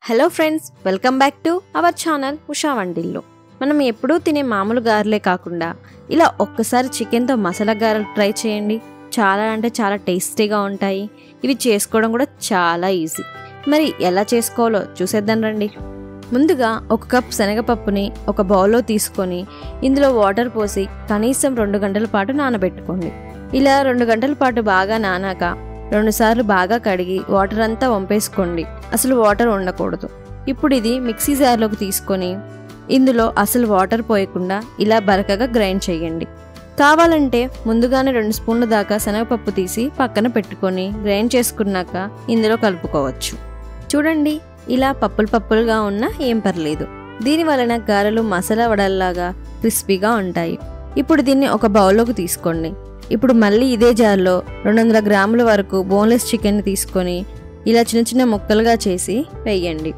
Hello friends, welcome back to our channel Usha Vantillu. మనం ఎప్పుడూ తినే మామూలు గారెలే కాకుండా ఇలా ఒక్కసారి చికెన్తో మసాలా గారెలు ట్రై చేయండి. చాలా అంటే చాలా టేస్టీగా ఉంటాయి. ఇవి చేసుకోవడం కూడా చాలా ఈజీ. మరి ఎలా చేసుకోవాలో చూసేద్దాం రండి. ముందుగా 1 కప్ శనగపప్పుని ఒక బౌల్లో తీసుకొని ఇందులో వాటర్ పోసి కనీసం 2 గంటల పాటు నానబెట్టుకోండి. ఇలా 2 గంటల పాటు బాగా నానాక 2 సార్లు బాగా కడిగి వాటర్ అంతా వంపేసుకోండి. అసలు వాటర్ ఉండకూడదు. ఇప్పుడు ఇది మిక్సీ జార్లోకి తీసుకొని ఇందులో అసలు వాటర్ పోయకుండా ఇలా బరకగా గ్రైండ్ చేయండి. కావాలంటే ముందుగానే 2 స్పూన్ల దాకా శనగపప్పు తీసి పక్కన పెట్టుకొని గ్రైండ్ చేసుకున్నాక ఇందులో కలుపుకోవచ్చు. చూడండి, ఇలా పప్పులుగా ఉన్నా ఏం పర్లేదు. దీని వలన గారెలు మసాలా వడల్లాగా క్రిస్పీగా ఉంటాయి. ఇప్పుడు దీన్ని ఒక బౌల్లోకి తీసుకోండి. ఇప్పుడు మళ్ళీ ఇదే జార్లో 200 గ్రాముల వరకు బోన్లెస్ చికెన్ తీసుకొని ఇలా చిన్న చిన్న ముక్కలుగా చేసి వేయండి.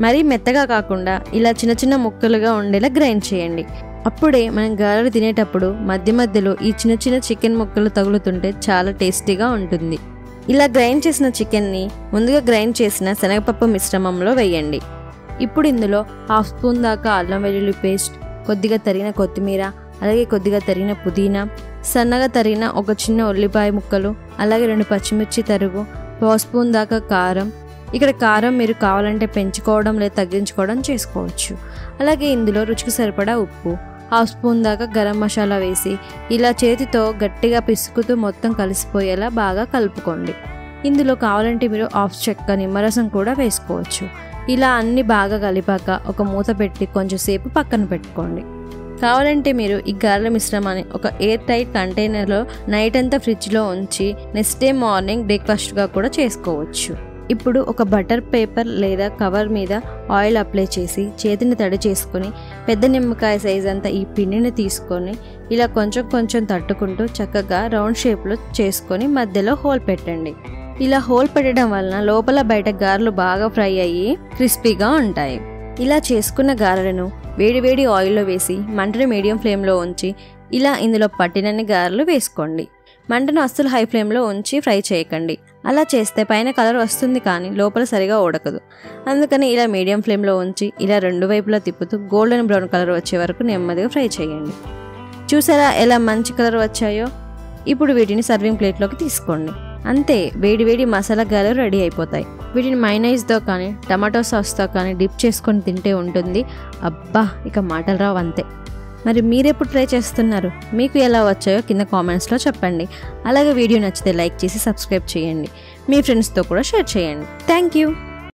మరీ మెత్తగా కాకుండా ఇలా చిన్న చిన్న ముక్కలుగా ఉండేలా గ్రైండ్ చేయండి. అప్పుడే మనం గారెలు తినేటప్పుడు మధ్య మధ్యలో ఈ చిన్న చిన్న చికెన్ ముక్కలు తగులుతుంటే చాలా టేస్టీగా ఉంటుంది. ఇలా గ్రైండ్ చేసిన చికెన్ని ముందుగా గ్రైండ్ చేసిన శనగపప్పు మిశ్రమంలో వేయండి. ఇప్పుడు ఇందులో 1/2 స్పూన్ దాకా అల్లం వెల్లుల్లి పేస్ట్, కొద్దిగా తరిగిన కొత్తిమీర, అలాగే కొద్దిగా తరిగిన పుదీనా, సన్నగా తరిగిన ఒక చిన్న ఉల్లిపాయ ముక్కలు, అలాగే 2 పచ్చిమిర్చి తరుగు, 1/2 స్పూన్ దాకా కారం. ఇక్కడ కారం మీరు కావాలంటే పెంచుకోవడం లేదా తగ్గించుకోవడం చేసుకోవచ్చు. అలాగే ఇందులో రుచికి సరిపడా ఉప్పు, 1/2 స్పూన్ దాకా గరం మసాలా వేసి ఇలా చేతితో గట్టిగా పిసుకుతూ మొత్తం కలిసిపోయేలా బాగా కలుపుకోండి. ఇందులో కావాలంటే మీరు 1/2 చెక్క నిమ్మరసం కూడా వేసుకోవచ్చు. ఇలా అన్ని బాగా కలిపాక ఒక మూత పెట్టి కొంచెం సేపు పక్కన పెట్టుకోండి. కావాలంటే మీరు ఈ గారెల మిశ్రమాన్ని ఒక ఎయిర్ టైట్ కంటైనర్లో నైట్ అంతా ఫ్రిడ్జ్లో ఉంచి నెక్స్ట్ డే మార్నింగ్ బ్రేక్ఫాస్ట్గా కూడా చేసుకోవచ్చు. ఇప్పుడు ఒక బటర్ పేపర్ లేదా కవర్ మీద ఆయిల్ అప్లై చేసి చేతిని తడి చేసుకొని పెద్ద నిమ్మకాయ సైజ్ అంతా ఈ పిండిని తీసుకొని ఇలా కొంచెం కొంచెం తట్టుకుంటూ చక్కగా రౌండ్ షేప్లో చేసుకొని మధ్యలో హోల్ పెట్టండి. ఇలా హోల్ పెట్టడం వలన లోపల బయట గారెలు బాగా ఫ్రై అయ్యి క్రిస్పీగా ఉంటాయి. ఇలా చేసుకున్న గారెలను వేడివేడి ఆయిల్లో వేసి మంటను మీడియం ఫ్లేమ్లో ఉంచి ఇలా ఇందులో పట్టినన్ని గారెలు వేసుకోండి. మంటను అస్సలు హై ఫ్లేమ్లో ఉంచి ఫ్రై చేయకండి. అలా చేస్తే పైన కలర్ వస్తుంది కానీ లోపల సరిగా ఉడకదు. అందుకని ఇలా మీడియం ఫ్లేమ్లో ఉంచి ఇలా 2 వైపులా తిప్పుతూ గోల్డెన్ బ్రౌన్ కలర్ వచ్చే వరకు నెమ్మదిగా ఫ్రై చేయండి. చూసారా ఎలా మంచి కలర్ వచ్చాయో? ఇప్పుడు వీటిని సర్వింగ్ ప్లేట్లోకి తీసుకోండి. అంతే, వేడివేడి మసాలా గారెలు రెడీ అయిపోతాయి. వీటిని మైనైజ్తో కానీ టమాటో సాస్తో కానీ డిప్ చేసుకొని తింటే ఉంటుంది. అబ్బా, ఇక మాటలు రావు అంతే. మరి మీరెప్పుడు ట్రై చేస్తున్నారు? మీకు ఎలా వచ్చాయో కింద కామెంట్స్లో చెప్పండి. అలాగే వీడియో నచ్చితే లైక్ చేసి సబ్స్క్రైబ్ చేయండి. మీ ఫ్రెండ్స్తో కూడా షేర్ చేయండి. Thank you.